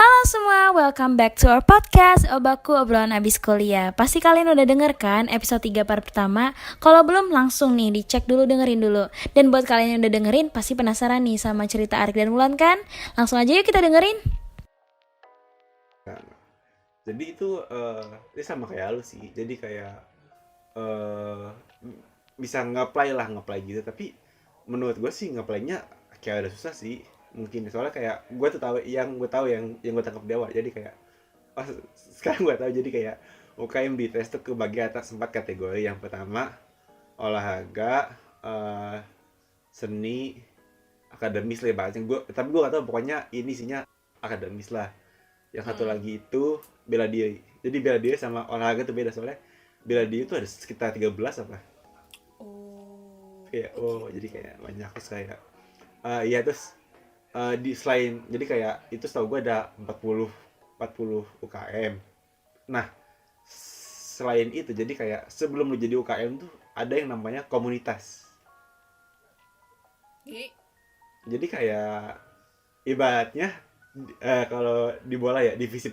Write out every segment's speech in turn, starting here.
Halo semua, welcome back to our podcast Obaku Obrolan Abis Kuliah. Pasti kalian udah denger kan episode 3 part pertama? Kalau belum langsung nih dicek dulu, dengerin dulu. Dan buat kalian yang udah dengerin pasti penasaran nih sama cerita Arik dan Wulan kan? Langsung aja yuk kita dengerin. Jadi itu ini sama kayak lu sih. Jadi kayak eh bisa nge-apply gitu. Tapi menurut gue sih nge-apply-nya kayak udah susah sih. Mungkin soalnya kayak gue tuh tahu yang gue tangkap dewa. Jadi kayak oh, sekarang gue tahu jadi kayak UKM di tes tuh kebagi atas 4 kategori. Yang pertama olahraga, seni, akademis lah bahasanya. Tapi gue gak tahu pokoknya ini isinya akademis lah. Yang satu lagi itu bela diri. Jadi bela diri sama olahraga tuh beda, soalnya bela diri itu ada sekitar 13 apa. Kayak jadi kayak banyak. Terus kayak iya, terus di selain, jadi kayak itu setahu gue ada 40 UKM. Nah, selain itu jadi kayak sebelum lu jadi UKM tuh ada yang namanya komunitas. Jadi kayak ibaratnya kalau di bola ya, divisi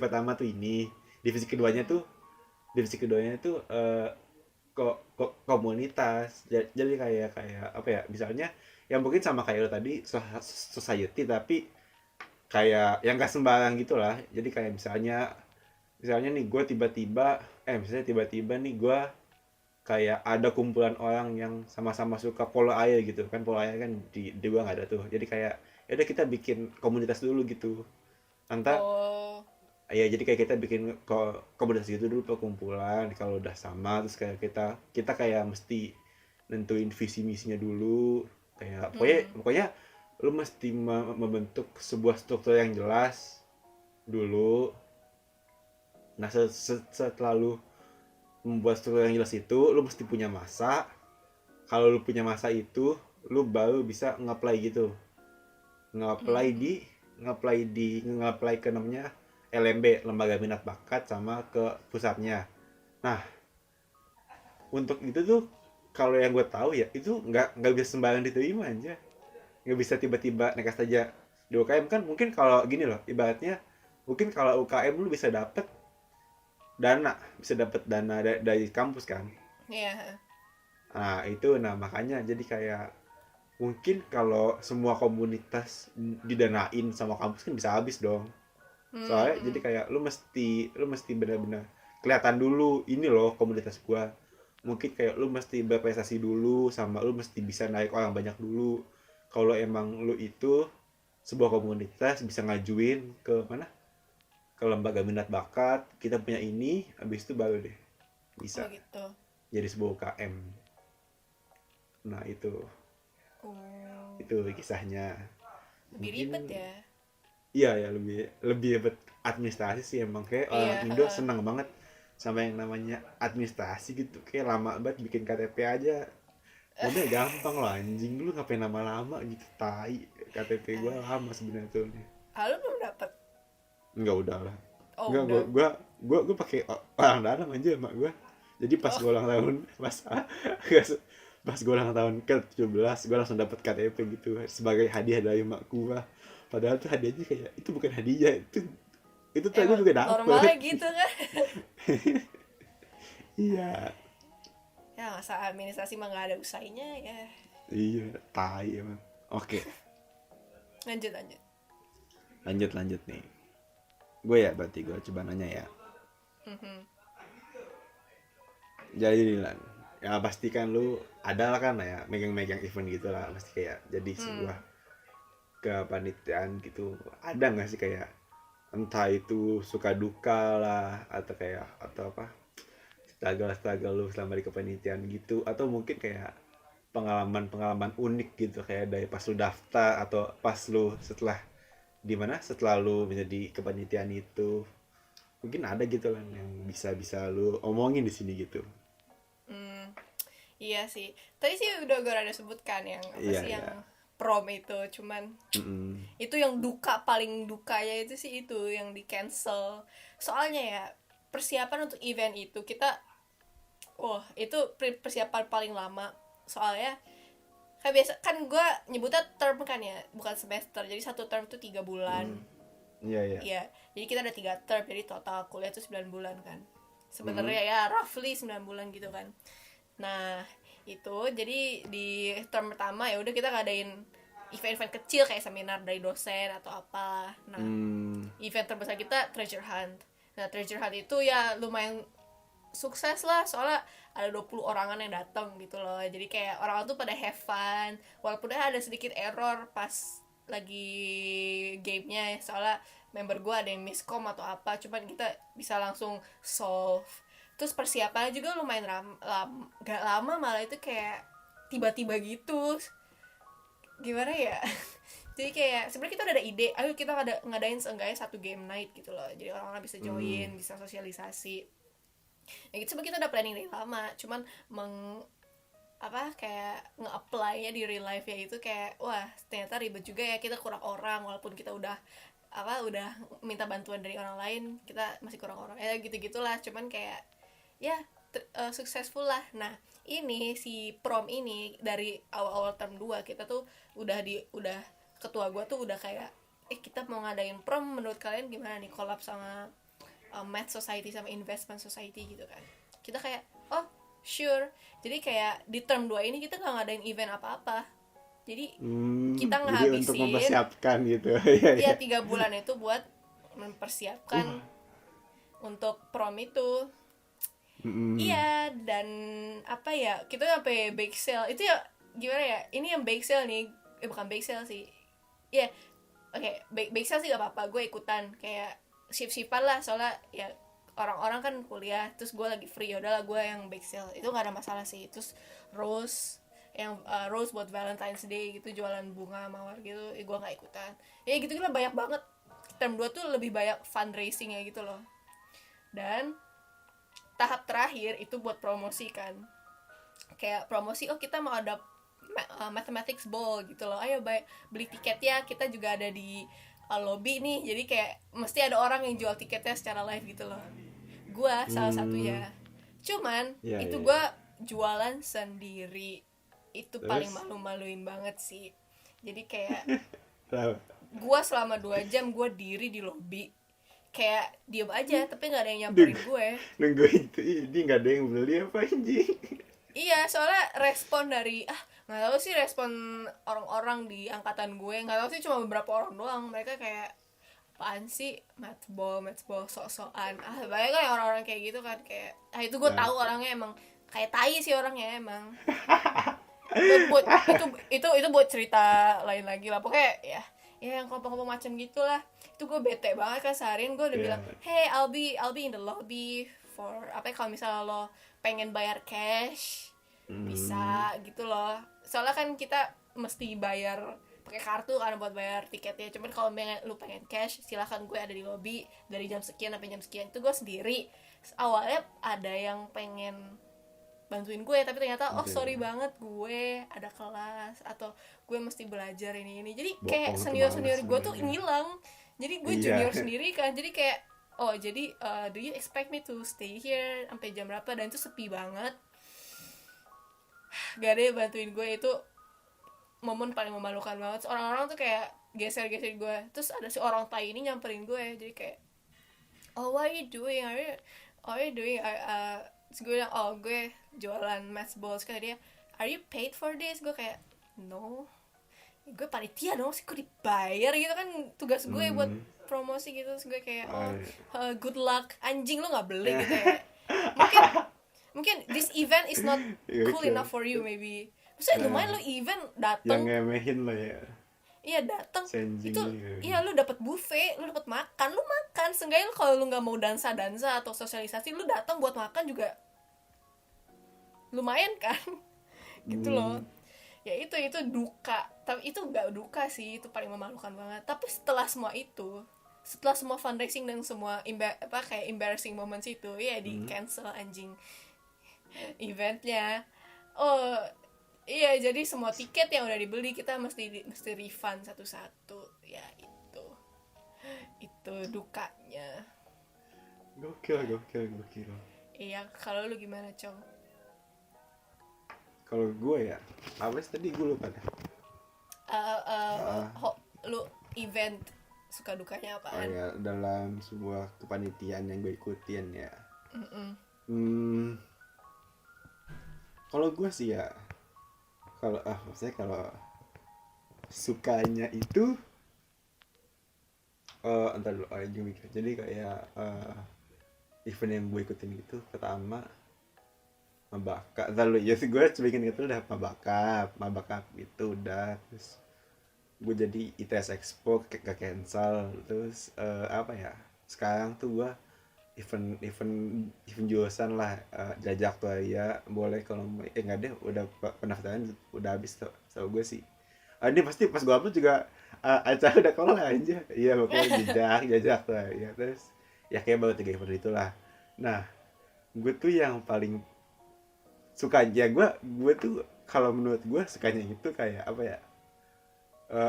keduanya tuh komunitas. Jadi kayak apa ya, misalnya yang mungkin sama kayak lo tadi, society, tapi kayak yang gak sembarang gitulah. Jadi kayak misalnya nih gue tiba-tiba nih gue kayak ada kumpulan orang yang sama-sama suka polo air gitu kan. Polo air kan di gua nggak ada tuh. Jadi kayak ya udah, kita bikin komunitas dulu gitu. Entah ya, jadi kayak kita bikin komunitas gitu dulu, perkumpulan. Kalau udah sama, terus kayak kita kayak mesti nentuin visi misinya dulu. Kayak pokoknya lu mesti membentuk sebuah struktur yang jelas dulu. Nah, setelah lu membuat struktur yang jelas itu, lu mesti punya masa. Kalau lu punya masa itu, lu baru bisa nge-apply gitu. Nge-apply ke namanya LMB, Lembaga Minat Bakat, sama ke pusatnya. Nah, untuk itu tuh kalau yang gue tahu ya, itu nggak bisa sembarangan diterima aja. Nggak bisa tiba-tiba nekat saja di UKM. Kan mungkin kalau gini loh, ibaratnya mungkin kalau UKM lu bisa dapet dana dari kampus kan. Iya. Nah makanya jadi kayak mungkin kalau semua komunitas didanain sama kampus kan bisa habis dong. Soalnya jadi kayak lu mesti benar-benar kelihatan dulu, ini loh komunitas gua. Mungkin kayak lu mesti berprestasi dulu, sama lu mesti bisa naik orang banyak dulu. Kalau emang lu itu sebuah komunitas, bisa ngajuin ke mana, ke lembaga minat bakat, kita punya ini, habis itu baru deh Oh bisa gitu. jadi sebuah UKM. Nah itu Oh, itu kisahnya. lebih Mungkin ribet ya. iya ya, lebih ribet administrasi sih. Emang kayak orang Iya. Indo senang banget sama yang namanya administrasi gitu. Kayak lama banget bikin KTP aja. Udah gampang loh anjing, lu ngapain lama-lama gitu, tai. KTP gua lama sebenarnya tuh. Lu belum dapet? Enggak, udah lah. Oh Enggak, udah. gua pakai orang dalam aja emak gua. Jadi pas Oh, gua ulang tahun, pas gua ulang tahun ke-17, gua langsung dapet KTP gitu sebagai hadiah dari emak gua. Padahal tuh hadiahnya kayak itu bukan hadiah, itu tuh gua emang juga normalnya dapet. gitu kan? Iya, Ya masa administrasi mah gak ada usainya ya. iya, tai emang. Oke, Lanjut lanjut. lanjut nih. Gue ya, berarti gue coba nanya ya. Jadi Lan, ya pasti kan lu ada lah kan ya, megang-megang event gitu lah, pasti kayak jadi sebuah kepanitiaan gitu. Ada nggak sih kayak entah itu suka duka lah, atau apa, struggle lu selama di kepanitiaan gitu, atau mungkin kayak pengalaman unik gitu, kayak dari pas lu daftar atau pas lu setelah lu menjadi kepanitiaan itu. Mungkin ada gitu lah yang bisa lu omongin di sini gitu. Iya sih. Tadi sih udah gue rada sebutkan yang apa Iya, sih yang iya. prom itu. Cuman Mm-mm. itu yang paling dukanya itu sih itu yang di cancel. Soalnya ya persiapan untuk event itu kita, wah itu persiapan paling lama. Soalnya kan biasa kan gue nyebutnya term kan ya, bukan semester. Jadi satu term itu 3 bulan. Iya, iya. Iya, jadi kita ada 3 term, jadi total kuliah itu 9 bulan kan. Sebenarnya ya roughly 9 bulan gitu kan. Nah, itu jadi di term pertama ya udah kita ngadain event-event kecil kayak seminar dari dosen atau apa. Nah, event terbesar kita treasure hunt. Nah, treasure hunt itu ya lumayan sukses lah, soalnya ada 20 orangan yang datang gitu loh. Jadi kayak orang tuh pada have fun, walaupun ada sedikit error pas lagi gamenya ya, soalnya member gue ada yang miscom atau apa, cuman kita bisa langsung solve. Terus persiapannya juga lumayan gak lama, malah itu kayak tiba-tiba gitu, gimana ya. Jadi kayak sebenarnya kita udah ada ide, ayo kita ngadain seenggaknya 1 game night gitu loh, jadi orang-orang bisa join, bisa sosialisasi ya gitu. Sebenarnya kita udah planning dari lama, cuman kayak nge-apply-nya di real life ya itu kayak wah ternyata ribet juga ya, kita kurang orang walaupun kita udah minta bantuan dari orang lain, kita masih kurang orang ya gitu-gitulah. Cuman kayak ya successful lah. Nah, ini si prom ini dari awal-awal term 2 kita tuh udah ketua gua tuh udah kayak kita mau ngadain prom, menurut kalian gimana nih collab sama Math Society sama Investment Society gitu kan. Kita kayak oh sure. Jadi kayak di term 2 ini kita nggak ngadain event apa-apa. Jadi kita Jadi untuk ngehabisin mempersiapkan gitu. ya 3 bulan itu buat mempersiapkan untuk prom itu. Iya, dan apa ya, kita sampai bake sale itu ya, gimana ya, ini yang bake sale nih, bukan bake sale sih ya, oke, bake sale sih gak apa-apa, gue ikutan kayak shift-shiftan lah, soalnya ya orang-orang kan kuliah, terus gue lagi free, yaudahlah gue yang bake sale, itu gak ada masalah sih. Terus rose buat Valentine's Day gitu, jualan bunga mawar gitu, gue gak ikutan ya gitu. Lah banyak banget, term 2 tuh lebih banyak fundraising ya gitu loh. Dan tahap terakhir itu buat promosi kan, kayak promosi, oh kita mau ada mathematics ball gitu loh, ayo beli tiket ya, kita juga ada di lobby nih, jadi kayak mesti ada orang yang jual tiketnya secara live gitu loh. Gua salah satunya, cuman itu gua jualan sendiri, itu paling malu-maluin banget sih. Jadi kayak gua selama 2 jam gua diri di lobby kayak diem aja, tapi nggak ada yang nyamperin gue. Nunggu itu, ini nggak ada yang beli apa anjing? Iya, soalnya respon dari nggak tahu sih, respon orang-orang di angkatan gue nggak tahu sih, cuma beberapa orang doang. Mereka kayak apaan sih matchball sok-sokan, banyak kan orang-orang kayak gitu kan, kayak itu gue tahu orangnya emang kayak tai sih orangnya emang. itu buat cerita lain lagi lah, pokoknya ya yang kelompok-kelompok macam gitulah. Itu gue bete banget kan, seharian gue udah bilang hey I'll be in the lobby for kalau misalnya lo pengen bayar cash bisa gitu loh, soalnya kan kita mesti bayar pakai kartu kan buat bayar tiketnya. Cuman kalau lu pengen cash silahkan, gue ada di lobby dari jam sekian sampai jam sekian. Itu gue sendiri. Awalnya ada yang pengen bantuin gue, tapi ternyata sorry banget, gue ada kelas atau gue mesti belajar ini. Jadi kayak senior gue tuh ngilang, jadi gue junior sendiri kan. Jadi kayak do you expect me to stay here sampai jam berapa, dan itu sepi banget, gak ada yang bantuin gue. Itu momen paling memalukan banget. Orang-orang tuh kayak geser-geser gue, terus ada si orang tai ini nyamperin gue, jadi kayak what are you doing, are you doing terus gue bilang gue jualan math balls. Kata dia, are you paid for this? Gue kayak no, gue panitia dong sih, gue dibayar gitu kan, tugas gue buat promosi gitu. Terus gue kayak good luck, anjing lo nggak beli gitu ya. mungkin this event is not cool enough for you maybe. Maksudnya lumayan lo event datang, yang ngemehin lo ya. Iya datang itu, iya lu dapat buffet, lu dapat makan, lu makan. Seenggaknya lu kalau lu nggak mau dansa atau sosialisasi, lu datang buat makan juga lumayan kan. Gitu loh. Ya itu duka, tapi itu nggak duka sih, itu paling memalukan banget. Tapi setelah semua fundraising dan semua kayak embarrassing moments itu, ya di cancel anjing eventnya. Iya, jadi semua tiket yang udah dibeli kita mesti refund satu-satu. Ya itu dukanya. Gokil. Iya, kalau lu gimana, Cong? Kalau gue ya, apa sih tadi gue lupa deh. Lu event suka dukanya Oh apaan? ya, dalam sebuah kepanitiaan yang gue ikutin ya. Mm-mm. Kalau gue sih ya, maksudnya kalau sukanya itu, entar dulu, gue mikir. Jadi kayak event yang gue ikutin itu pertama Mabaka. Entar dulu, ya sih gue bikin itu udah Mabaka itu udah. Terus gue jadi ITS Expo ke cancel. Terus apa ya? Sekarang tuh gue event jurusan lah, jajak tuh ya boleh kalau enggak deh, udah pendaftaran udah habis tuh so gue sih. Ini pasti pas gue upload juga acara udah kelar aja, iya pokoknya jajak tuh ya. Terus ya kayak baru 3 event itulah. Nah, gue tuh yang paling sukanya gue tuh, kalau menurut gue sukanya itu kayak apa ya,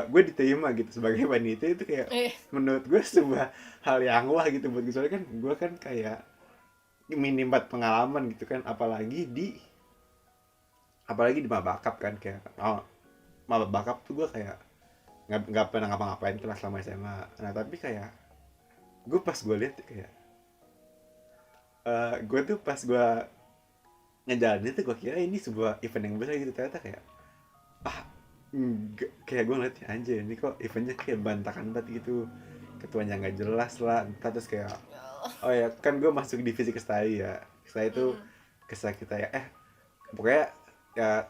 gue diterima gitu sebagai wanita itu kayak Eh, menurut gue sebuah hal yang wah gitu buat gue. Soalnya kan gue kan kayak minim banget pengalaman gitu kan, apalagi di Mabakap kan, kayak Mabakap tuh gue kayak nggak pernah ngapa-ngapain kelas selama SMA. Nah tapi kayak gue lihat kayak gue tuh pas gue ngejalanin tuh gue kira ini sebuah event yang besar gitu, ternyata kayak enggak, kayak gue ngeliat aja ini kok eventnya kayak bantakan banget gitu, ketuanya nggak jelas lah. Entah, terus kayak oh ya kan gue masuk divisi kestari ya, kestari itu kesah kita ya, pokoknya ya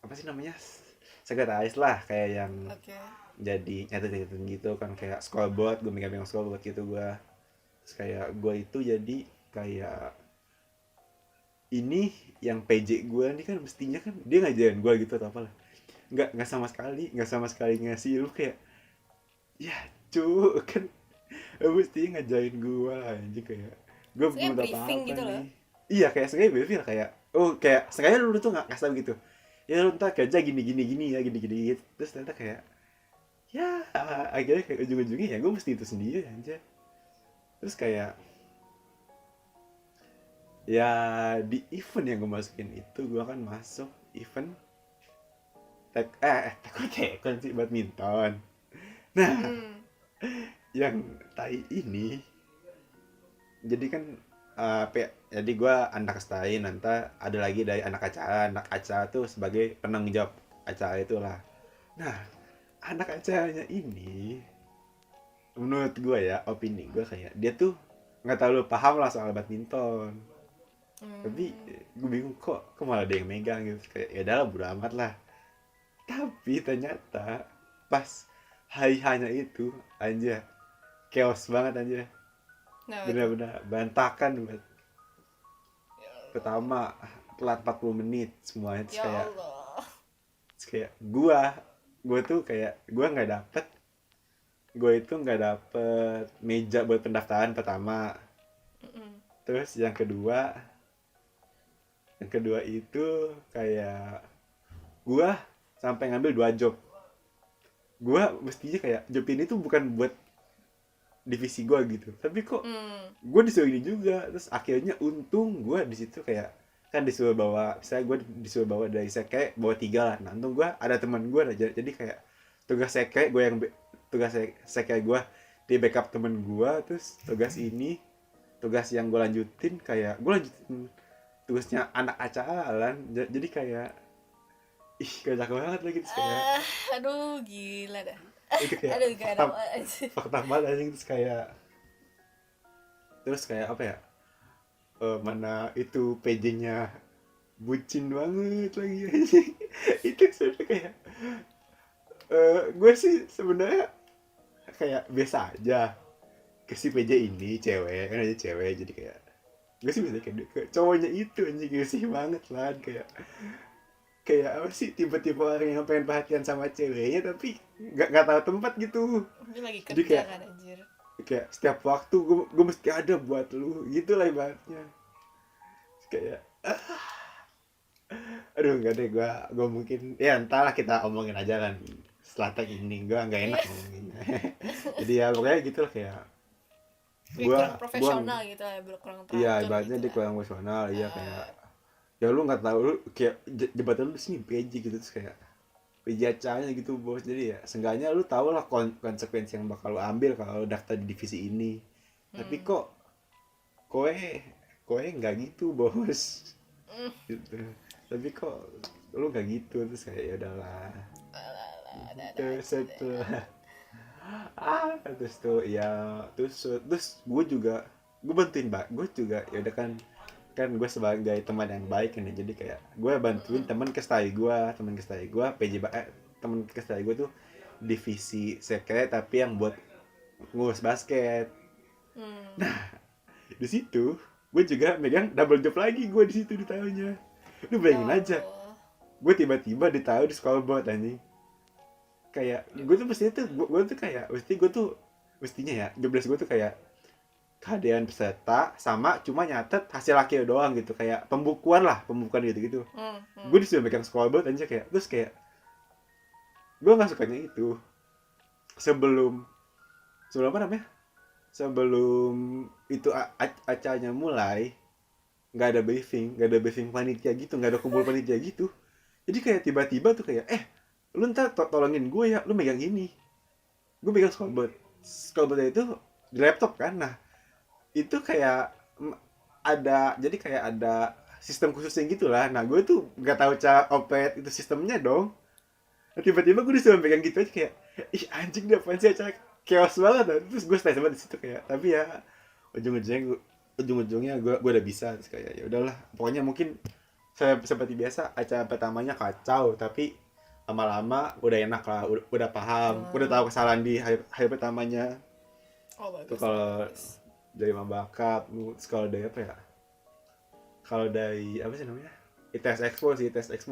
apa sih namanya, sekretaris lah, kayak yang oke. jadi nyatet gitu kan, kayak scoreboard, gue megang scoreboard gitu gue. Terus kayak gue itu jadi kayak ini yang PJ gue nih kan, mestinya kan dia ngajarin gue gitu atau apalah, nggak sama sekali ngasih lu kayak ya cu kan, mestinya ngajarin gue lah anjing, kayak gue Kayak belum tahu briefing apa-apa gitu loh. nih. Iya kayak sengaja briefing kayak kayak sengaja lu tuh nggak kasih tau gitu, ya lu ntar kerja gini gini gini ya, gini gini gitu. Terus ternyata kayak ya akhirnya kayak ujung-ujungnya ya gue mesti itu sendiri aja. Terus kayak ya di event yang gue masukin itu, gue kan masuk event tekon sih, badminton. Nah, Mm. yang tai ini, jadi kan jadi gue anak kestain, nanti ada lagi dari anak acara tuh sebagai penanggung jawab acara itulah. Nah, anak acaranya ini menurut gue ya, opini gue kayak dia tuh nggak terlalu paham lah soal badminton. Tapi gue bingung kok malah ada yang megang gitu, kayak ya udah bodo amat lah. Tapi ternyata pas hanya itu aja chaos banget aja, Nah, itu. benar-benar bantakan banget. Pertama telat 40 menit semuanya. Terus Ya kayak Allah. gue tuh kayak gue itu nggak dapet meja buat pendaftaran pertama. Mm-mm. Terus yang kedua itu kayak gue sampai ngambil 2 job. Gue mestinya kayak job ini tuh bukan buat divisi gue gitu, tapi kok gue disuruh ini juga. Terus akhirnya untung gue di situ kayak kan disuruh bawa, saya gue disuruh bawa dari seke bawa 3 lah. Nah untung gue ada teman gue aja, jadi kayak tugas seke gue tugas seke gue di backup temen gue. Terus tugas yang gue lanjutin, kayak gue lanjutin tugasnya anak acara. Jadi kayak kocak banget lagi. Terus kayak Aduh, gila dah. itu kayak Aduh, gak ada fakta banget anjing. Terus kayak apa ya, mana itu PJ-nya bucin banget lagi anjing. Itu sebenarnya kayak gue sih sebenarnya kayak biasa aja ke si PJ ini, cewek kan aja cewek, jadi kayak gue sih biasa kayak ke cowoknya itu anjing, sih banget lah. Kayak apa sih, tipe-tipe orang yang pengen perhatian sama ceweknya tapi nggak tahu tempat gitu. Dia lagi Jadi kerja kayak kan anjir. setiap waktu gue mesti ada buat lu gitu lah ibaratnya. Kayak aduh nggak deh, gue mungkin ya entahlah, kita omongin aja kan setelah tag ini, gue nggak enak ngomongin. Jadi ya pokoknya gitu lah, kayak Kurang gue profesional gitu lah, kurang teratur iya ibaratnya gitu dia lah. kurang profesional. Iya kayak ya lu nggak tahu, lu kayak jabatan lu di sini PJ gitu. Terus kayak PJ-nya gitu bos. Jadi ya seenggaknya lu tahu lah konsekuensi yang bakal lu ambil kalau lu daftar di divisi ini. Tapi kok koe koe nggak gitu bos. Gitu. Tapi kok lu nggak gitu, terus kayak ya udahlah. Terus setelah terus tuh ya terus gue bantuin gue juga ya udah kan gue sebagai teman yang baik kan ya, jadi kayak gue bantuin teman kestai gue teman kestai gue tuh divisi sekret tapi yang buat ngurus basket. Di situ gue juga megang double job lagi, gue di situ ditaruhnya. Lu bayangin aja, gue tiba-tiba ditaruh di scoreboard anjing. Kayak gue tuh mestinya ya jobdesk gue tuh kayak kehadiran peserta sama cuma nyatet hasil akhir doang gitu, kayak pembukuan gitu. Gue disuruh megang scoreboard aja kayak, terus kayak gue nggak sukanya itu sebelum apa namanya, sebelum itu acaranya mulai nggak ada briefing panitia gitu, nggak ada kumpul panitia gitu. Jadi kayak tiba-tiba tuh kayak lu ntar tolongin gue ya, lu megang ini. Gue megang scoreboard itu di laptop kan. Nah itu kayak jadi kayak ada sistem khususnya gitu lah. Nah gue tuh nggak tahu cara operate itu sistemnya dong. Nah, tiba-tiba gue disuruh megang gitu aja kayak, ih anjing deh apaan sih, acara chaos banget. Nah, terus gue stay sama di situ kayak, tapi ya ujung-ujungnya gue udah bisa. Terus kayak ya udahlah, pokoknya mungkin seperti biasa acara pertamanya kacau, tapi lama-lama udah enak lah, udah paham, udah tahu kesalahan di hari pertamanya. Tuh kalau dari bakat, kalau dari apa ya? Kalau dari apa sih namanya? ITS Expo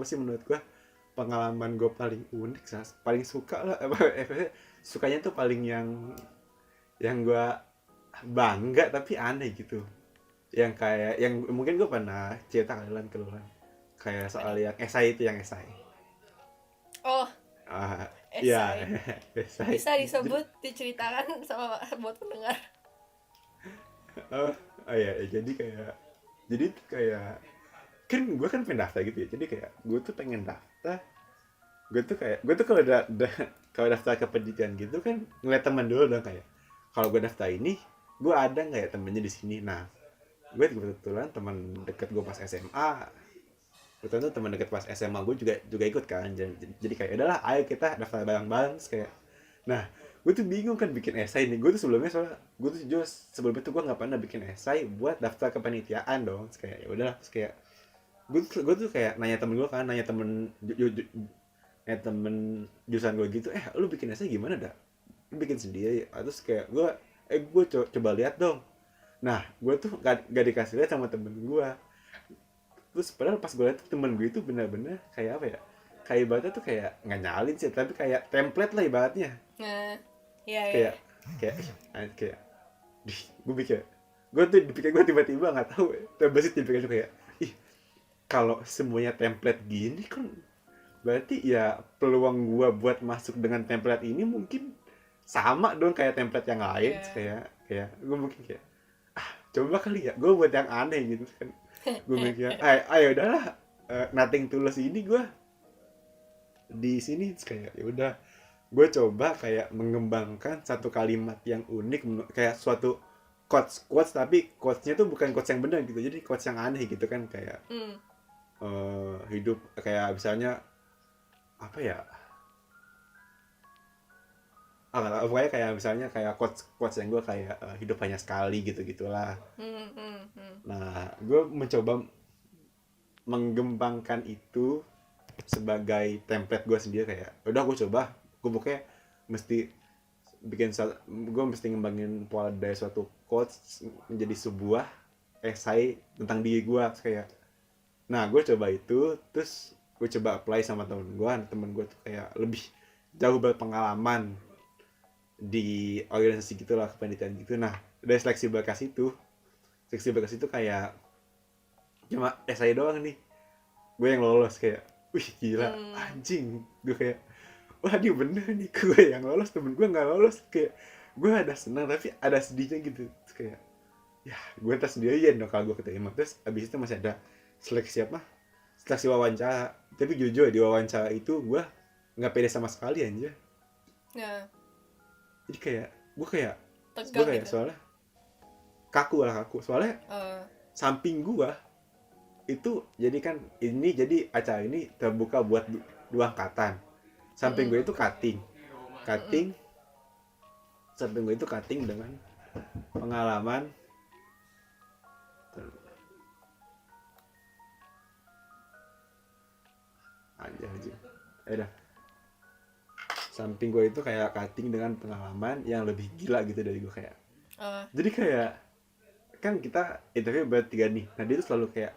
sih menurut gua pengalaman gue paling unik, paling suka lah. Sukanya tuh paling yang gua bangga tapi aneh gitu. Yang kayak yang mungkin gue pernah cerita kalian kayak soal yang esai itu, yang esai. Esai. Iya, esai. Bisa disebut, diceritakan sama buat pendengar. Iya, jadi kayak kan gue kan pengen daftar gitu ya. Jadi kayak gue tuh pengen daftar. Gue tuh kalau daftar ke pendidikan gitu kan ngeliat teman dulu dong, kayak kalau gue daftar ini gue ada nggak ya temennya di sini. Nah gue kebetulan teman deket gue pas SMA, kebetulan tuh teman deket pas SMA gue juga ikut kan. Jadi kayak udahlah ayo kita daftar bareng-bareng kayak. Nah gue tuh bingung kan bikin esai nih. Gue tuh sebelumnya sebelumnya tuh gue nggak pernah bikin esai buat daftar kepanitiaan dong. Terus kayak ya udah, terus kayak gue tuh kayak nanya temen jurusan gue gitu, lu bikin esai gimana dah, lu bikin sendiri. Terus kayak gue coba lihat dong. Nah gue tuh gak dikasih lihat sama temen gue. Terus padahal pas gue lihat temen gue itu benar-benar kayak apa ya, kayak ibaratnya tuh kayak nggak nyalin sih, tapi kayak template lah ibaratnya. Iya. Kayak gue tiba-tiba nggak tahu terbesit di pikiran kayak, ih kalau semuanya template gini kan berarti ya peluang gue buat masuk dengan template ini mungkin sama dong kayak template yang lain. Kayak gue mungkin kayak coba kali ya gue buat yang aneh gitu kan. Gue mikir ayo udahlah, nothing tulus ini gue di sini. Kayak ya udah gue coba kayak mengembangkan satu kalimat yang unik, kayak suatu quotes tapi quotesnya tuh bukan quotes yang benar gitu, jadi quotes yang aneh gitu kan. Kayak hidup kayak misalnya apa ya, pokoknya kayak misalnya kayak quotes yang gue kayak hidup hanya sekali gitu-gitulah. Nah gue mencoba mengembangkan itu sebagai template gue sendiri. Kayak udah gue pokoknya gue mesti ngembangin pola dari suatu quotes menjadi sebuah esai tentang diri gue. Kayak nah gue coba itu, terus gue coba apply sama temen gue tuh kayak lebih jauh berpengalaman di organisasi gitulah, kepanitiaan gitu. Nah dari seleksi berkas itu kayak cuma esai doang nih gue yang lolos. Kayak wih gila anjing, gue kayak wah ini bener nih gue yang lolos, temen gue nggak lolos. Kayak gue ada senang tapi ada sedihnya gitu. Terus kayak ya gue tas sendirian dong kalau gue keterima. Terus abis itu masih ada seleksi wawancara. Tapi jujur di wawancara itu gue nggak pede sama sekali aja. Nah, Jadi kayak gue tegang kayak gitu. soalnya kaku soalnya Eh, samping gue itu jadi kan ini jadi acara ini terbuka buat dua angkatan. Samping gue itu cutting cutting samping gue itu cutting dengan pengalaman aja udah samping gue itu kayak cutting dengan pengalaman yang lebih gila gitu dari gue kayak eh, jadi kayak kan kita interview bertiga nih nah dia tuh selalu kayak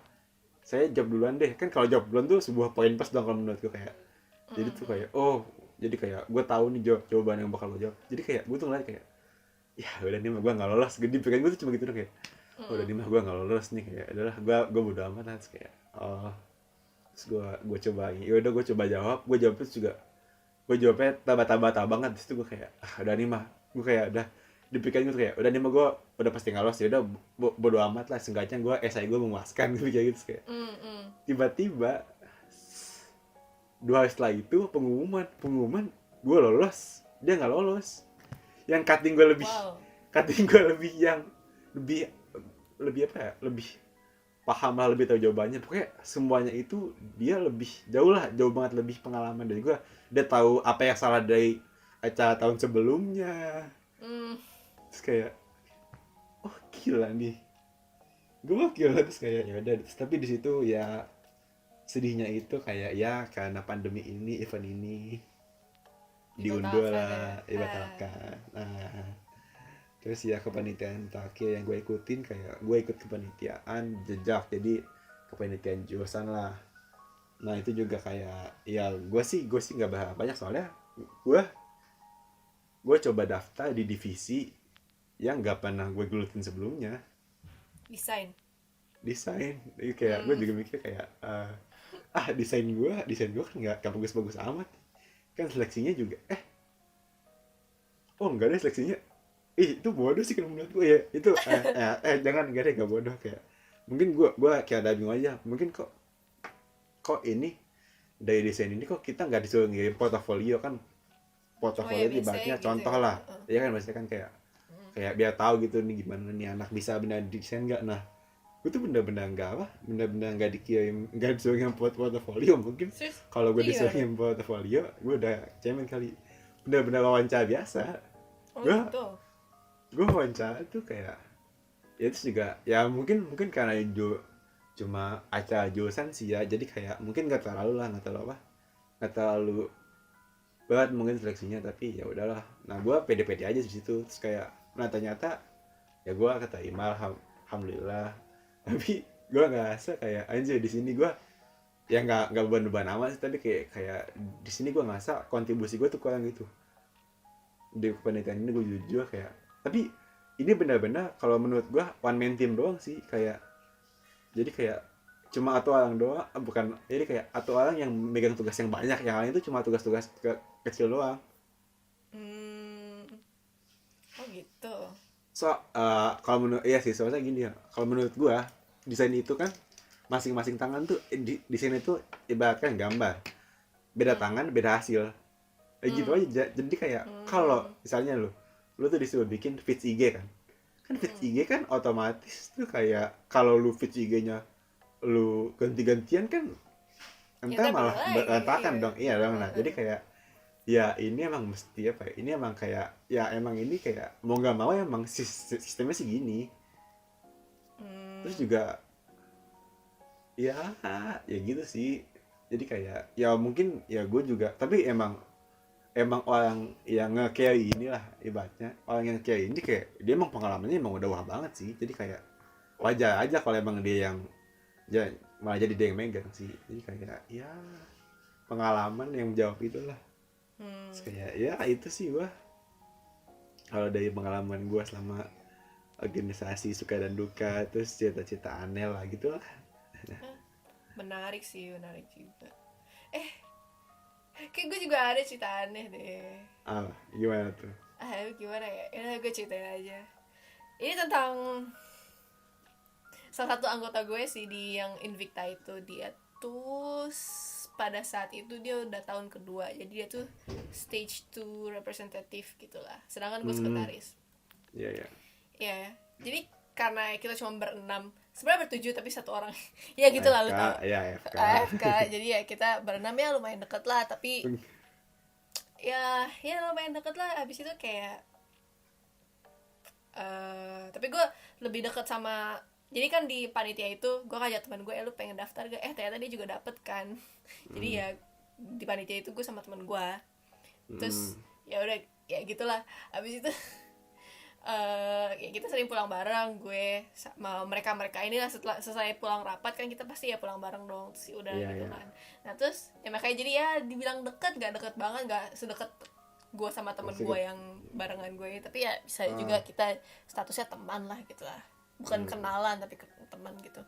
saya jawab duluan deh kan kalau jawab duluan tuh sebuah poin plus dong kalau menurut gue kayak jadi tuh kayak oh jadi kayak gue tahu nih jawaban yang bakal gue jawab jadi kayak gue tuh ngeliat kayak ya udah nih mah gue nggak lolos gede pikiran gue tuh cuma gitu dong kayak oh, udah nih mah gue nggak lolos nih kayak adalah gue bodo amat lah terus kayak oh terus gue coba ya udah gue coba jawab gue jawab terus juga gue jawabnya tabah banget terus itu gue kayak udah nih mah gue kayak udah di pikiran gue tuh kayak udah nih mah gue udah pasti nggak lolos ya udah bodo amat lah seenggaknya gue esai gue memuaskan gue kayak gitu terus kayak tiba-tiba 2 hari setelah itu pengumuman gue lolos dia nggak lolos yang wow. cutting gue lebih yang lebih lebih apa ya lebih paham lah lebih tahu jawabannya pokoknya semuanya itu dia lebih jauh banget lebih pengalaman dari gue dia tahu apa yang salah dari acara tahun sebelumnya terus kayak oh gila nih gue gila terus kayak ya udah tapi di situ ya sedihnya itu kayak ya karena pandemi ini event ini diundur Dibatalkan lah ya. dibatalkan nah terus ya kepanitiaan terakhir yang gue ikutin kayak gue ikut kepanitiaan jejak jadi kepanitiaan jurusan lah nah itu juga kayak ya gue sih nggak berharap banyak soalnya gue gue coba daftar di divisi yang nggak pernah gue gelutin sebelumnya desain jadi kayak gue juga mikir kayak desain gue kan nggak bagus-bagus amat kan seleksinya juga oh enggak deh seleksinya itu bodoh sih kalau menurut gue ya itu jangan enggak deh nggak bodoh kayak mungkin gue kayak ada bingung aja mungkin kok ini dari desain ini kok kita nggak disuruh ngirim portofolio kan portofolio itu ibaratnya gitu contoh ya. lah ya kan maksudnya kan kayak biar tahu gitu nih gimana nih anak bisa benar desain nggak nah gue tuh bener-bener nggak dikirim nggak disuruh ngirim portofolio mungkin Serius? kalau gue Itu disuruh gimana? ngirim portofolio gue udah cemen kali bener-bener wawancara biasa Oh gue gitu. gue wawancara tuh kayak ya itu juga ya mungkin karena cuma acara jurusan sih ya jadi kayak mungkin nggak nggak terlalu berat mungkin seleksinya tapi ya udahlah nah gue pede-pede aja di situ terus kayak nah ternyata ya gue keterima alhamdulillah tapi gue ngerasa kayak anjir di sini gue ya nggak beban amat sih tapi kayak di sini gue ngerasa kontribusi gue tuh kurang gitu di kepanitiaan ini gue jujur kayak tapi ini benar-benar kalau menurut gue one man team doang sih kayak jadi kayak cuma atau orang doang bukan jadi kayak atau orang yang megang tugas yang banyak yang lain itu cuma tugas-tugas kecil doang Oh gitu. kalau menurut iya sih soalnya gini ya kalau menurut gue desain itu kan masing-masing tangan tuh desain itu ibaratkan gambar beda tangan beda hasil gitu aja jadi kayak kalau misalnya lu tuh disuruh bikin feeds IG kan feeds IG kan otomatis tuh kayak kalau lu feeds IG-nya lu ganti-gantian kan entah Ntar malah perlu lagi, berantakan iya. dong iya dong nah jadi kayak ya ini emang mesti apa ya ini emang kayak ya emang ini kayak mau nggak mau emang sistemnya sih gini terus juga ya ya gitu sih jadi kayak ya mungkin ya gue juga tapi emang orang yang nge-carry inilah ibaratnya orang yang carry ini kayak dia emang pengalamannya emang udah wah banget sih jadi kayak wajar aja kalau emang dia yang malah jadi dia yang megang sih jadi kayak ya pengalaman yang jawab itulah terus kayak ya itu sih gua kalau dari pengalaman gua selama organisasi suka dan duka terus cerita-cerita aneh lah gitu lah Menarik sih, menarik juga. Kayak gue juga ada cerita aneh deh. gimana tuh Gimana ya? Ya gue ceritain aja. Ini tentang salah satu anggota gue sih di yang Invicta itu dia tuh pada saat itu dia udah tahun kedua, jadi dia tuh stage 2 representative gitulah, sedangkan gue sekretaris. Iya. Ya, jadi karena kita cuma berenam, sebenarnya bertujuh tapi satu orang ya gitu lah, lu tau. Iya, AFK. AFK, jadi ya kita berenam ya lumayan deket lah, tapi ya lumayan deket lah. Abis itu kayak tapi gue lebih deket sama, jadi kan di panitia itu gue ngajak teman gue, lu pengen daftar gak? Ternyata dia juga dapet kan. Jadi ya di panitia itu gue sama teman gue, terus ya udah ya gitulah. Abis itu ya kita sering pulang bareng, gue sama mereka inilah. Setelah selesai pulang rapat kan kita pasti ya pulang bareng dong, terus udah gitu kan. Nah terus ya makanya jadi ya dibilang deket, gak deket banget, gak sedekat gue sama temen gue yang barengan gue, tapi ya bisa juga kita statusnya teman lah gitu lah, bukan kenalan tapi teman gitu.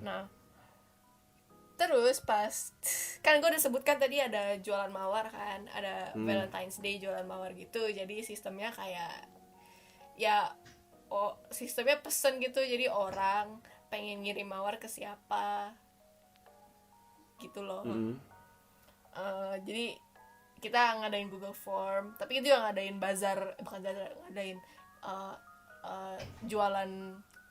Nah terus pas kan gue udah sebutkan tadi ada jualan mawar kan, ada Valentine's Day jualan mawar gitu. Jadi sistemnya kayak ya sistemnya pesen gitu, jadi orang pengen ngirim mawar ke siapa gitu loh. Jadi kita ngadain Google Form, tapi itu yang ngadain bazar, bukan bazar, ngadain jualan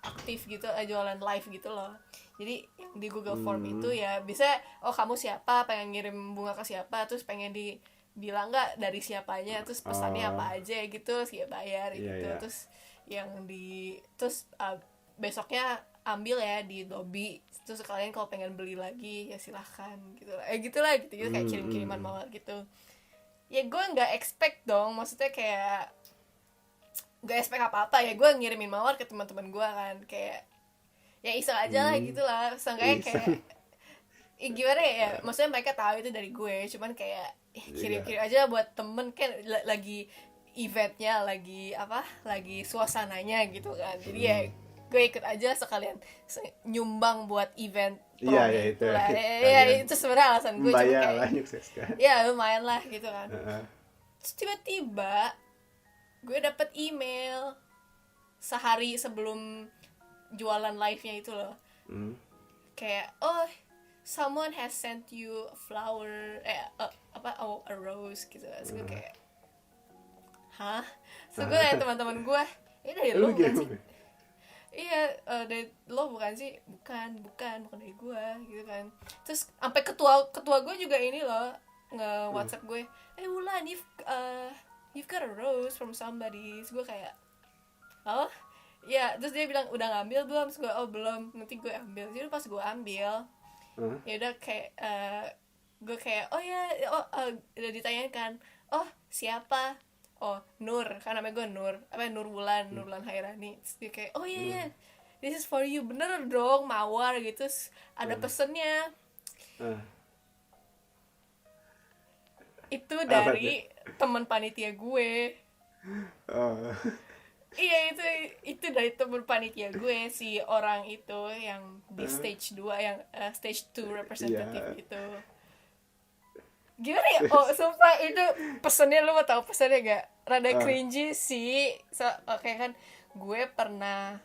aktif gitu, jualan live gitu loh. Jadi yang di Google Form itu ya bisa, kamu siapa, pengen ngirim bunga ke siapa, terus pengen dibilang nggak dari siapanya, terus pesannya apa aja gitu, siap bayar gitu. Terus yang terus besoknya ambil ya di lobby, terus kalian kalau pengen beli lagi ya silahkan gitu lah, gitu kayak kirim-kiriman mawar gitu. Ya gue nggak expect dong, maksudnya kayak gak expect apa-apa ya, gue ngirimin mawar ke teman-teman gue kan, kayak ya iseng aja lah gitu lah, seenggaknya kayak gimana ya, maksudnya mereka tahu itu dari gue, cuman kayak kirim-kirim aja buat temen kan, lagi eventnya, lagi suasananya gitu kan. Jadi ya gue ikut aja sekalian nyumbang buat event prom itu lah. Itu sebenarnya alasan gue, cuma kayak ya lumayan lah gitu kan. Terus tiba-tiba gue dapet email sehari sebelum jualan live-nya itu loh, kayak someone has sent you a flower, a rose gitu. Terus gue kayak hah? Terus gue nanya teman-teman gue, ini dari lo bukan sih? Iya, dari lo bukan sih? Bukan dari gue gitu kan. Terus sampai ketua gue juga ini loh, nge-WhatsApp gue, Wulan, you've got a rose from somebody. Terus gue kayak ya, terus dia bilang udah ngambil belum? Terus gue belum, nanti gue ambil. Jadi pas gue ambil ya udah kayak gue kayak udah ditanyain kan, siapa? Nur, kan namanya gue Nur Wulan Hairani. Terus dia kayak iya, this is for you. Bener dong, mawar gitu, ada pesennya. Itu dari teman panitia gue. Iya, itu dari teman panitia gue, si orang itu yang di stage 2, yang stage 2 representative itu. Gimana ya? Sumpah itu pesannya, lu mau tahu pesannya gak? Rada cringy sih. Kayak kan gue pernah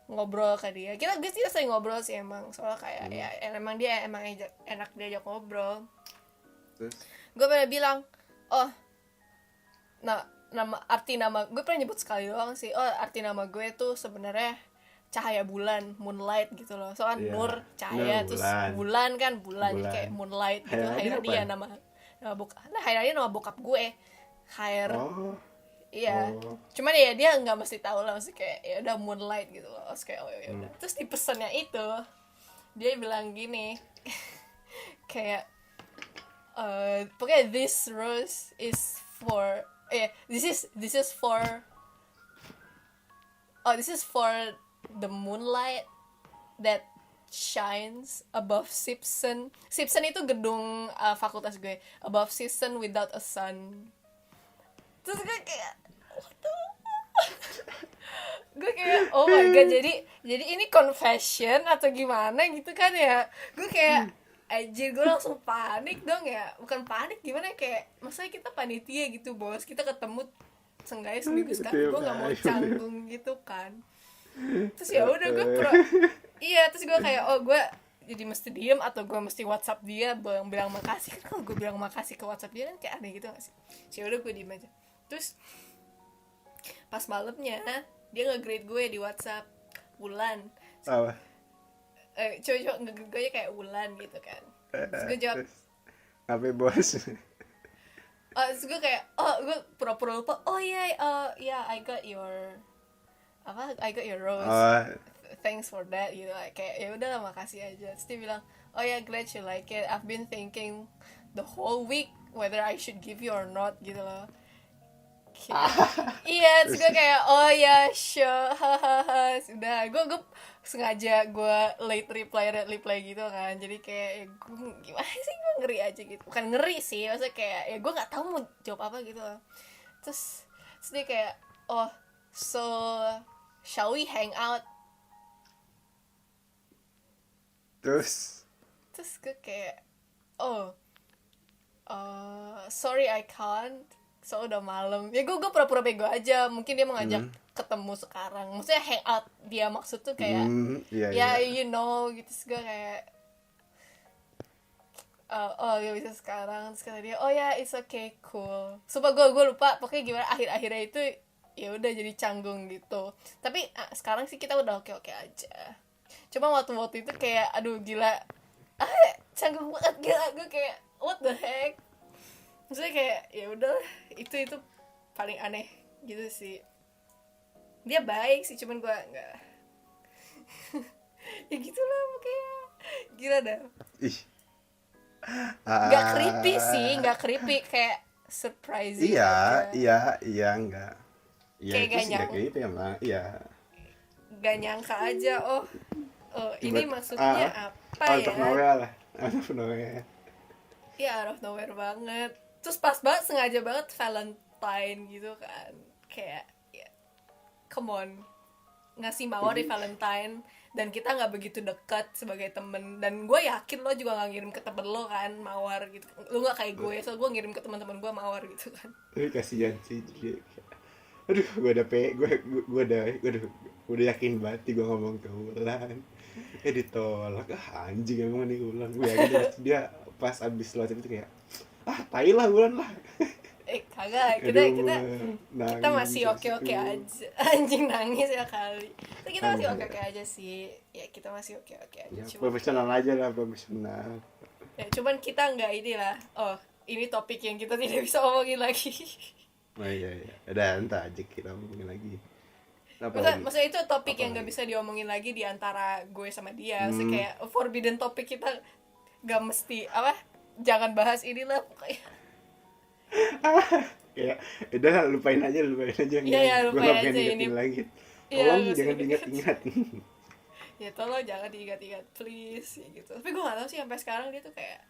ngobrol ke dia. Kita sering ngobrol sih emang. Soalnya kayak ya emang dia enak diajak ngobrol. Terus? Gue pernah bilang, arti nama gue pernah nyebut sekali doang sih. Arti nama gue tuh sebenarnya cahaya bulan, moonlight gitu loh. Soalnya Nur cahaya, terus bulan kan bulan. Kayak moonlight gitu. Hairani ya nama bokap. Nah, Hairani nama bokap gue. Iya. Cuman ya dia nggak mesti tahu lah, mesti kayak ya udah moonlight gitu loh. Terus kayak ya udah. Terus di pesannya itu dia bilang gini, kayak pokoknya this rose is for this is for the moonlight that shines above Sipsen. Sipsen itu gedung fakultas gue. Above Sipsen without a sun. Terus gue kayak gue kayak oh my god, jadi ini confession atau gimana gitu kan ya. Gue kayak anjir, gue langsung panik dong ya. Bukan panik, gimana, kayak maksudnya kita panitia gitu bos, kita ketemu seenggaknya seminggu sekali, gue nggak mau canggung gitu kan. Terus ya udah gue terus gue kayak jadi mesti diem atau gue mesti WhatsApp dia bilang makasih. Kan kalau gue bilang makasih ke WhatsApp dia kan kayak aneh gitu gak sih. Ya udah gue diem aja. Terus pas malamnya dia nge-greet gue di WhatsApp, Wulan. Apa? Cowok nge-greet gue kayak Wulan gitu kan. Terus gue jawab, Apa bos? terus gue kayak gue pura-pura lupa. Oh iya, yeah, I got your rose. Thanks for that gitu. Kayak ya udah makasih aja. Terus dia bilang, oh yeah, glad you like it. I've been thinking the whole week whether I should give you or not gitu loh. Iya, terus gue kayak oh ya sure, hahaha. Sudah, gue sengaja gue late reply gitu kan. Jadi kayak ya, gue gimana sih, gue ngeri aja gitu. Bukan ngeri sih, maksudnya kayak ya gue nggak tahu mau jawab apa gitu loh. Terus dia kayak oh so shall we hang out? Terus gue kayak oh sorry I can't, so udah malam. Ya gue pura-pura bego aja. Mungkin dia mau ngajak ketemu sekarang, maksudnya hang out. Dia maksud tuh kayak iya. you know gitu. Terus gue kayak oh ya bisa sekarang. Terus kata dia oh ya it's okay, cool. Sumpah gue lupa pokoknya gimana akhirnya itu. Ya udah jadi canggung gitu. Tapi sekarang sih kita udah oke aja. Cuma waktu itu kayak aduh gila, canggung banget gila. Gue kayak what the heck. Maksudnya kayak ya udah itu paling aneh gitu sih. Dia baik sih, cuman gue nggak ya gitulah pokoknya. Gila dah. Ih. Nggak creepy sih, nggak creepy, kayak surprising aja. Iya enggak. Iya, Kayak itu gak sih enggak nyangka. gitu emang. Iya. Gak nyangka aja ini maksudnya apa out ya. of nowhere lah. Out of nowhere. Ya out of nowhere banget. Terus pas banget, sengaja banget Valentine gitu kan. Kayak ya, come on, ngasih mawar di Valentine. Dan kita gak begitu dekat sebagai temen. Dan gue yakin lo juga gak ngirim ke temen lo kan mawar gitu. Lo gak kayak gue, so gue ngirim ke teman-teman gue mawar gitu kan. Tapi kasihan sih dia. Aduh, gue udah yakin banget gue ngomong ke Wulan. Ditolak. Anjing emang nih Wulan. Gue yakin dia pas abis lo itu kayak tai lah Wulan lah. Kagak, kita masih oke aja. Anjing nangis ya kali. Tapi kita masih oke aja sih. Ya kita masih oke aja. Ya, profesional aja lah, profesional. Ya cuman kita nggak inilah. Ini topik yang kita tidak bisa omongin lagi. Oh iya. Udah entah aja kita ngomongin lagi. Maksudnya itu topik yang nggak bisa diomongin lagi di antara gue sama dia. Maksudnya kayak forbidden topik, kita nggak mesti jangan bahas inilah pokoknya. Ya udah lupain aja Iya, lupain aja ini lagi. Iya, Tolong jangan diingat-ingat. Ya tolong jangan diingat-ingat please gitu. Tapi gue nggak tahu sih sampai sekarang dia tuh kayak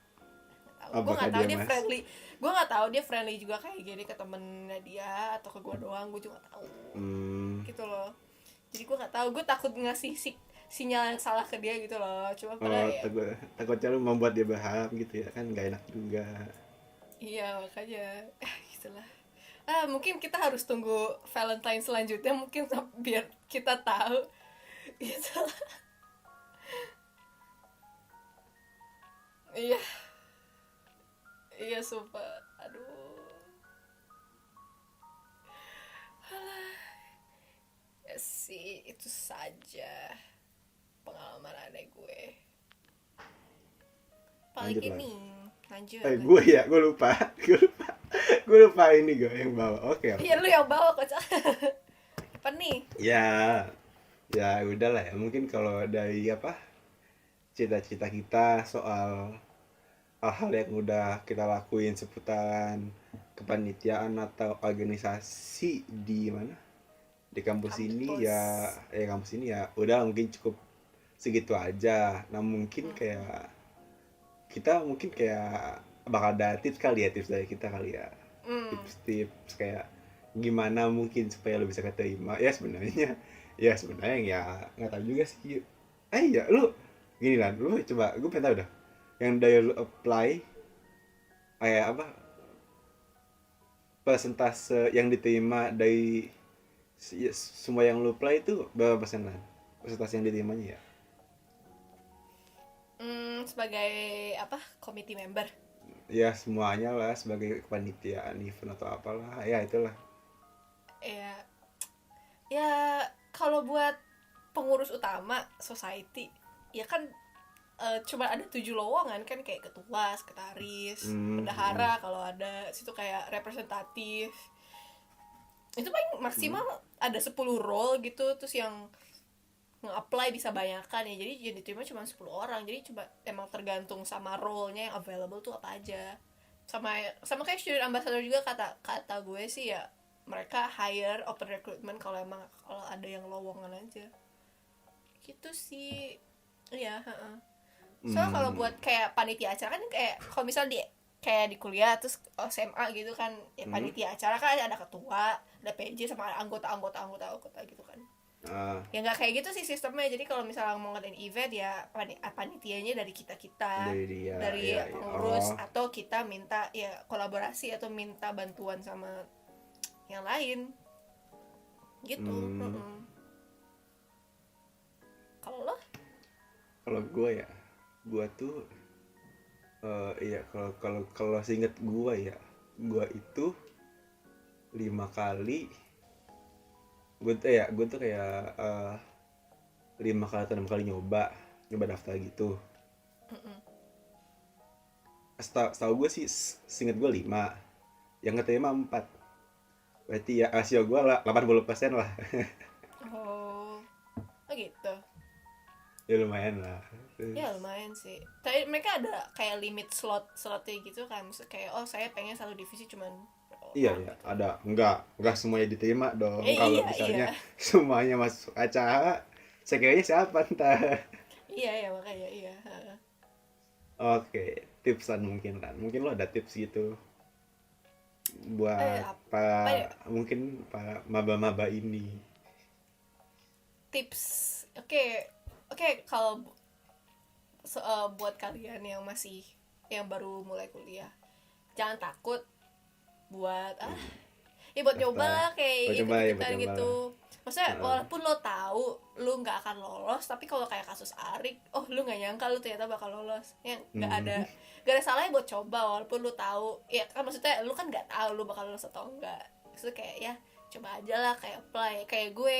gue nggak tahu dia friendly. Gue nggak tahu dia friendly juga kayak gini ke temennya dia atau ke gue doang. Gue juga nggak tahu. Gitu loh. Jadi gue nggak tahu. Gue takut ngasih sinyal yang salah ke dia gitu loh. Cuma padahal takutnya lu membuat dia berharap gitu ya kan, nggak enak juga. Iya makanya gitulah. Mungkin kita harus tunggu Valentine selanjutnya mungkin biar kita tahu gitu. Iya sumpah, aduh. Ya sih, itu saja pengalaman aneh gue. Paling lanjut. Gue lupa ini gue yang bawa. Oke. Iya lu yang bawa kocak. Apa nih? Ya udahlah ya. Mungkin kalau dari cita-cita kita soal hal-hal yang udah kita lakuin seputaran kepanitiaan atau organisasi di kampus ini ya kampus ini ya udah mungkin cukup segitu aja. Nah mungkin kayak kita bakal ada tips dari kita kali ya. Tips kayak gimana mungkin supaya lo bisa keterima. Ya sebenarnya ya nggak tahu juga sih. Ya lu gini lah, lu coba, gue pengen tahu dah yang dari lu apply kayak persentase yang diterima dari semua yang lu apply itu berapa persen lah persentase yang diterimanya ya? Sebagai apa, committee member. Ya semuanya lah, sebagai kepanitiaan event atau apalah ya itulah. Ya, ya kalau buat pengurus utama society ya kan, cuma ada 7 lowongan kan, kayak ketua, sekretaris, bendahara kalau ada, situ kayak representatif. Itu paling maksimal ada 10 role gitu, terus yang nge-apply bisa banyakan ya, jadi yang diterima cuma 10 orang, jadi coba emang tergantung sama role-nya yang available tuh apa aja. Sama kayak student ambassador juga, kata gue sih ya, mereka hire open recruitment kalau emang kalau ada yang lowongan aja gitu sih. Iya, heeh. Soalnya kalau buat kayak panitia acara kan, kayak kalau misal kayak di kuliah terus SMA gitu kan ya, panitia acara kan ada ketua, ada PJ sama anggota gitu kan. Ya nggak kayak gitu sih sistemnya. Jadi kalau misalnya mau ngadain event ya panitianya dari kita Dari dia, dari ya. pengurus, atau kita minta ya kolaborasi atau minta bantuan sama yang lain gitu. Kalau lo? Kalau gue tuh iya, kalau seinget gue ya, gue itu 5 kali, gue tuh kayak 5 kali atau 6 kali nyoba daftar gitu. Setahu gue sih, seinget gue 5, yang keterima 4, berarti ya rasio gue lah 80% lah. Oh gitu. Ya lumayan lah. Ya lumayan sih. Tapi mereka ada kayak limit slotnya gitu kan. Maksudnya kayak saya pengen satu divisi cuman Iya ya, ada. Enggak semuanya diterima dong. Kalau iya, misalnya iya. semuanya masuk acara, sekiranya siapa ntar? Iya makanya iya. Oke, tipsan mungkin lo ada tips gitu buat Apa ya? mungkin para maba-maba ini. Tips. Oke, kalau buat kalian yang baru mulai kuliah, jangan takut buat buat Daftar. nyoba lah, kayak Buat coba ya, buat ikut-ikutan coba gitu. Maksudnya walaupun lo tahu lo nggak akan lolos, tapi kalau kayak kasus Arik, lo nggak nyangka lo ternyata bakal lolos, ya nggak ada salahnya buat coba walaupun lo tahu ya kan. Maksudnya lo kan nggak tahu lo bakal lolos atau enggak. Maksudnya kayak ya coba aja lah, kayak apply, kayak gue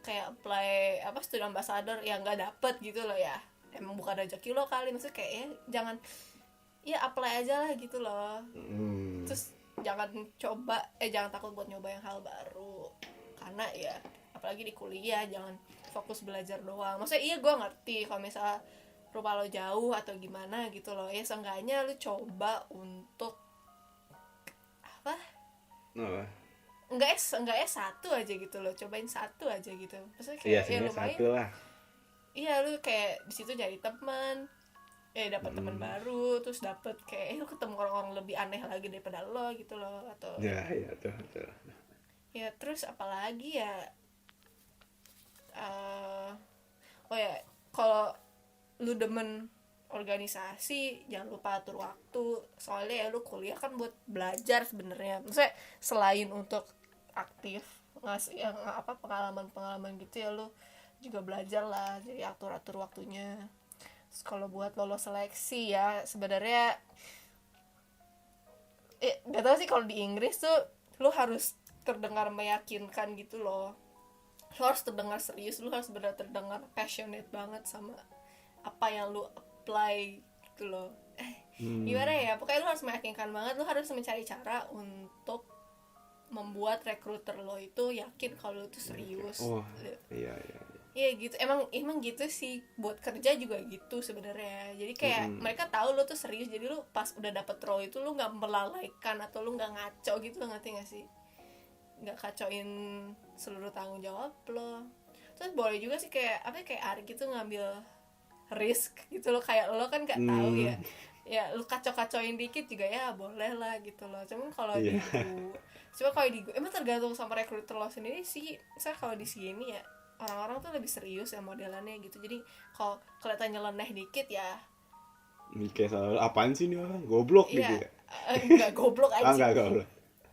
kayak apply student ambassador yang nggak dapet gitu loh ya, emang bukan rezeki lo kali. Maksudnya kayak ya jangan, ya apply aja lah gitu loh. Terus jangan takut buat nyoba yang hal baru, karena ya apalagi di kuliah jangan fokus belajar doang. Maksudnya iya gue ngerti kalau misalnya rumah lo jauh atau gimana gitu loh, ya seenggaknya lu coba untuk Apa? enggak satu aja gitu loh, cobain satu aja gitu. Maksudnya Iya, kayak ya sebenarnya lumayan. satu lah. Iya, lu kayak di situ jadi teman, dapat teman baru, terus dapat kayak lu ketemu orang-orang lebih aneh lagi daripada lo gitu loh. Atau Ya tuh. ya terus apalagi ya, oh ya, kalau lu demen organisasi jangan lupa atur waktu. Soalnya ya lu kuliah kan buat belajar sebenarnya. Maksudnya selain untuk aktif ngasih yang pengalaman gitu ya, lu juga belajar lah, jadi atur waktunya. Terus kalau buat lolos seleksi ya sebenarnya gak tau sih, kalau di Inggris tuh lu harus terdengar meyakinkan gitu loh. Lu harus terdengar serius, lu harus benar terdengar passionate banget sama apa yang lu apply gitu loh. Gimana ya, pokoknya lu harus meyakinkan banget. Lu harus mencari cara untuk membuat recruiter lo itu yakin kalau lu tuh serius. Iya. Iya gitu, emang gitu sih, buat kerja juga gitu sebenarnya. Jadi kayak mereka tahu lo tuh serius, jadi lu pas udah dapet role itu lu nggak melalaikan atau lu nggak ngaco gitu, ngerti nggak sih? Nggak kacauin seluruh tanggung jawab lo. Terus boleh juga sih kayak Ari gitu ngambil risk gitu lo, kayak lo kan nggak tahu ya lu kacau-kacauin dikit juga ya boleh lah gitu loh. Cuman kalau di gue emang tergantung sama recruiter lo sendiri sih. Saya kalau di sini ya orang-orang tuh lebih serius ya modelannya gitu. Jadi kalau kelihatan nyeleneh dikit ya Ini kayak soal apaan sih nih orang goblok gitu ya. Enggak goblok aja. Enggak goblok.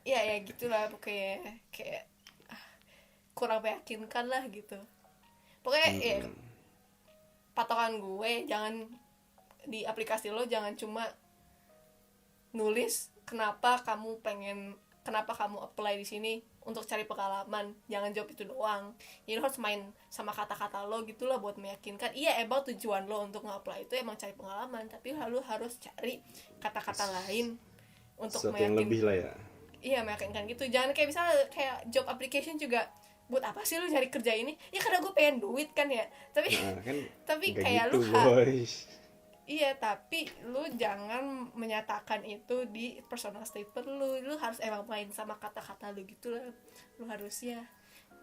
Ya gitulah pokoknya, kayak kurang meyakinkan lah gitu. Pokoknya ya patokan gue jangan di aplikasi lo jangan cuma nulis kenapa kamu apply di sini untuk cari pengalaman, jangan jawab itu doang. Jadi lo harus main sama kata-kata lo gitu lah buat meyakinkan. Iya, emang tujuan lo untuk nge-apply itu emang cari pengalaman, tapi lo harus cari kata-kata lain untuk sesuatu yang lebih lah ya. Iya, meyakinkan gitu. Jangan kayak misalnya kayak job application juga, buat apa sih lu cari kerja ini? Ya karena gue pengen duit kan ya. Tapi Nah, kan tapi nggak kayak gitu, lu boys. iya, tapi lu jangan menyatakan itu di personal statement lu. Lu harus emang main sama kata-kata lu gitu lah. Lu harus ya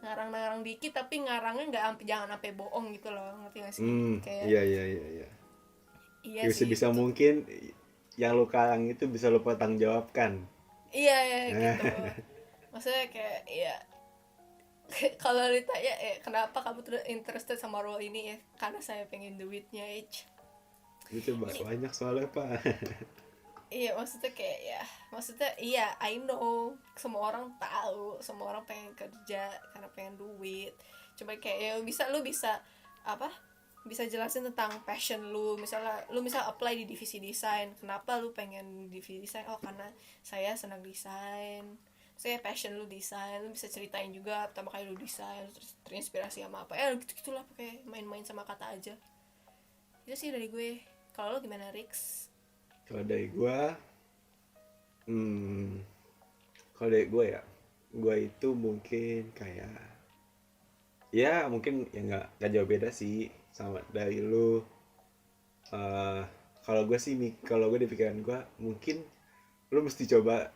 ngarang-ngarang dikit, tapi ngarangnya jangan sampai bohong gitu loh, ngerti gak sih? Kayak Iya. iya Ya, sih. sebisa mungkin yang lu karang itu bisa lu pertanggungjawabkan. Iya ya gitu. Maksudnya kayak ya kalau ditanya kenapa kamu interested sama role ini, ya karena saya pengen duitnya. Itu banyak soalnya, Pak. Iya, maksudnya kayak ya, maksudnya iya, I know semua orang tahu, semua orang pengen kerja karena pengen duit. Coba kayak ya lu bisa apa, bisa jelasin tentang passion lu. Misalnya lu apply di divisi desain, kenapa lu pengen divisi desain? Oh, karena saya senang desain, saya passion lu desain. Lu bisa ceritain juga pertama kali lu desain, terus terinspirasi sama apa, gitu-gitulah, pakai main-main sama kata aja. Itu sih dari gue. Kalau lo gimana, Rix? Kalau dari gua, kalau dari gua ya, gua itu mungkin kayak, ya mungkin ya nggak jauh beda sih sama dari lu. Eh, kalau gue sih, kalau gue di pikiran gue mungkin lu mesti coba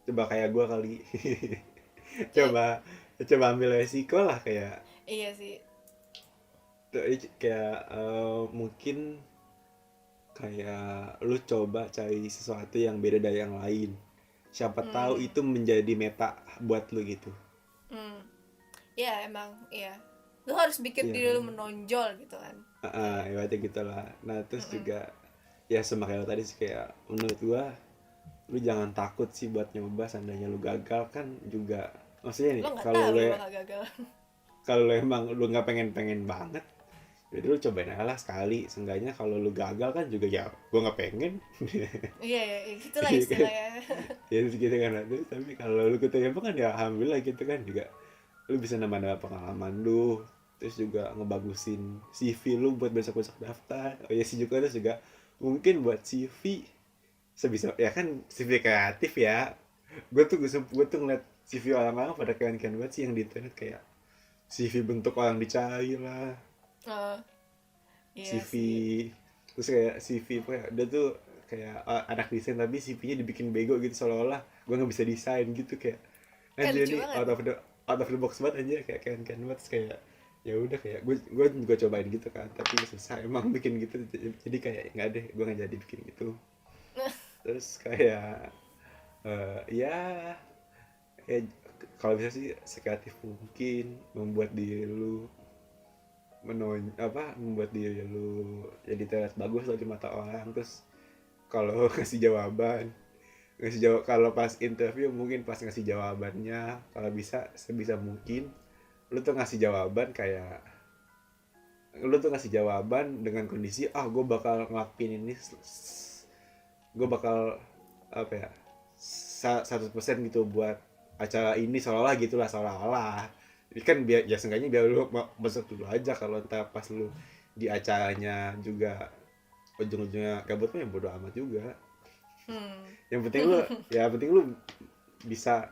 kayak gue kali. coba ambil resiko lah, kayak Iya sih. mungkin kayak lu coba cari sesuatu yang beda dari yang lain, siapa tahu itu menjadi meta buat lu gitu. Ya emang iya, lu harus bikin Iya diri lu kan? menonjol gitu kan. Ibaratnya gitu lah. Nah terus juga ya semakin tadi sih, kayak menurut gua lu jangan takut sih buat nyoba. Seandainya lu gagal kan juga, maksudnya nih, Lo nggak tahu lu bakal gagal. kalau lu emang lu nggak pengen banget, jadi lu cobain aja lah sekali. Seenggaknya kalau lu gagal kan juga, ya gua nggak pengen. Iya ya, gitulah istilahnya. Ya gitu kan. Terus tapi kalau lu keterima kan ya alhamdulillah gitu kan, juga lu bisa nambah pengalaman lu, terus juga ngebagusin CV lu buat besok-besok daftar. Oh ya sih juga, terus juga mungkin buat CV sebisa ya kan, CV kreatif ya. Gue tuh ngeliat CV orang-orang pada keren-keren banget sih yang di internet, kayak CV bentuk orang dicari lah, Iya CV sih. terus kayak CV apa ya, dia tuh kayak anak desain tapi CV-nya dibikin bego gitu, seolah-olah gue nggak bisa desain gitu. Kayak Kan anjir lucu nih banget. out of the box banget aja, kayak keren banget. Terus kayak ya udah, kayak gue juga cobain gitu kan, tapi susah emang bikin gitu. Jadi kayak nggak deh, gue nggak jadi bikin gitu. Terus kayak ya kalau bisa sih sekreatif mungkin, membuat diri lu membuat diri lu jadi terlihat bagus lah di mata orang. Terus kalau ngasih jawab kalau pas interview, mungkin pas ngasih jawabannya, kalau bisa sebisa mungkin lu tuh ngasih jawaban kayak dengan kondisi, gue bakal ngelakuin ini, gue bakal apa ya, 100% gitu buat acara ini, seolah-olah gitulah, seolah-olah. Jadi kan biar ya seenggaknya biar lu masuk dulu aja. Kalau ntar pas lu di acaranya juga ujung-ujungnya gabut mah, ya bodo amat juga. Yang penting lu bisa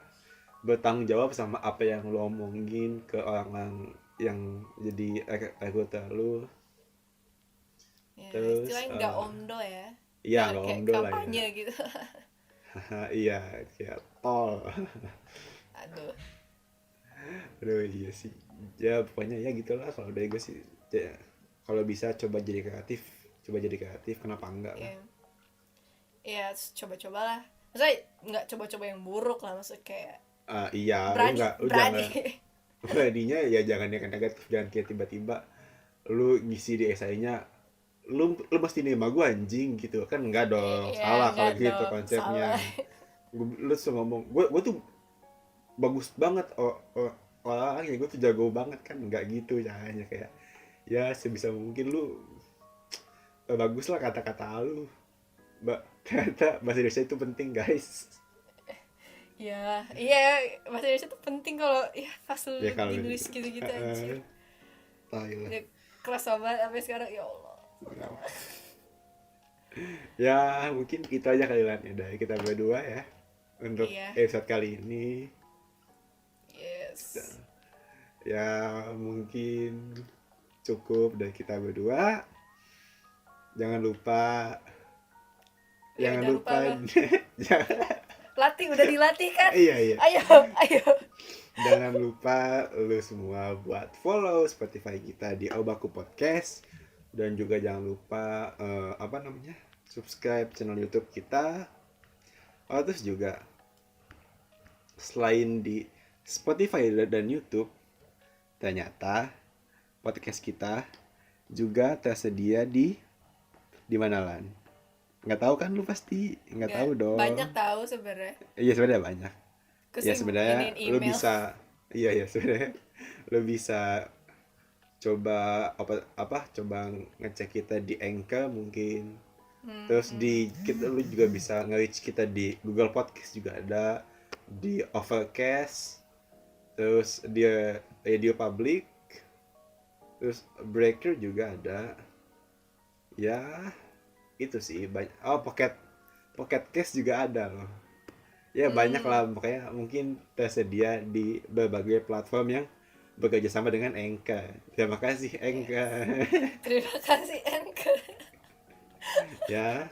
bertanggung jawab sama apa yang lu omongin ke orang yang jadi rekruter lu. Ya, Terus istilahnya nggak omdo ya. iya, Nah, nggak kayak omdo lah ya. kampanye gitu. Iya, kayak tol. Aduh. Aduh iya sih. Ya pokoknya ya gitulah kalau dari gue sih. Ya, kalau bisa coba jadi kreatif, kenapa enggak lah. Ya, ya coba-cobalah. Maksudnya nggak coba-coba yang buruk lah, maksudnya kayak Iya, berani, lu berani. jangan beraninya ya, jangan yang negatif. Jangan kayak tiba-tiba lu ngisi di esainya, lu mesti nerima gue anjing gitu kan, enggak dong, Iya, salah kalau nggak gitu dong, konsepnya. salah. Lu tuh ngomong gue tuh bagus banget, orangnya gue tuh jago banget kan, enggak gitu caranya. Kayak ya sebisa mungkin lu bagus lah kata-kata lu. Kata bahasa Indonesia itu penting guys. Ya, iya, bahasa Indonesia tuh penting kalau ya pas lu Ya kalau ditulis gitu-gitu anjir. tai lah. Ya, kelas banget sampai sekarang ya Allah. Ya mungkin itu aja kali lah dari kita berdua ya untuk Iya. episode kali ini. Yes. Ya mungkin cukup dari kita berdua. Jangan lupa Ya, jangan jangan lupa lupa jangan, Latih udah dilatih kan? iya Ayo, ayo. jangan lupa lu semua buat follow Spotify kita di Obaku Podcast, dan juga jangan lupa subscribe channel YouTube kita. Terus juga selain di Spotify dan YouTube, ternyata podcast kita juga tersedia di mana Lan? Nggak tahu kan lu pasti nggak tahu dong. Banyak tahu sebenarnya. Iya sebenarnya banyak. Aku Ya sering sebenarnya iniin lu email. bisa sebenarnya lu bisa coba coba ngecek kita di Anchor mungkin. Terus lu juga bisa nge-reach kita di Google Podcast juga ada, di Overcast, terus di Radio Public, terus Breaker juga ada. Ya itu sih banyak. Pocket Cast juga ada loh. Ya banyak lah, pokoknya mungkin tersedia di berbagai platform yang bekerja sama dengan Anchor. Terima kasih Anchor. Terima kasih Anchor. Ya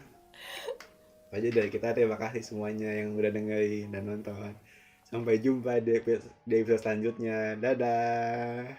aja dari kita, terima kasih semuanya yang udah dengerin dan nonton. Sampai jumpa di episode selanjutnya. Dadah.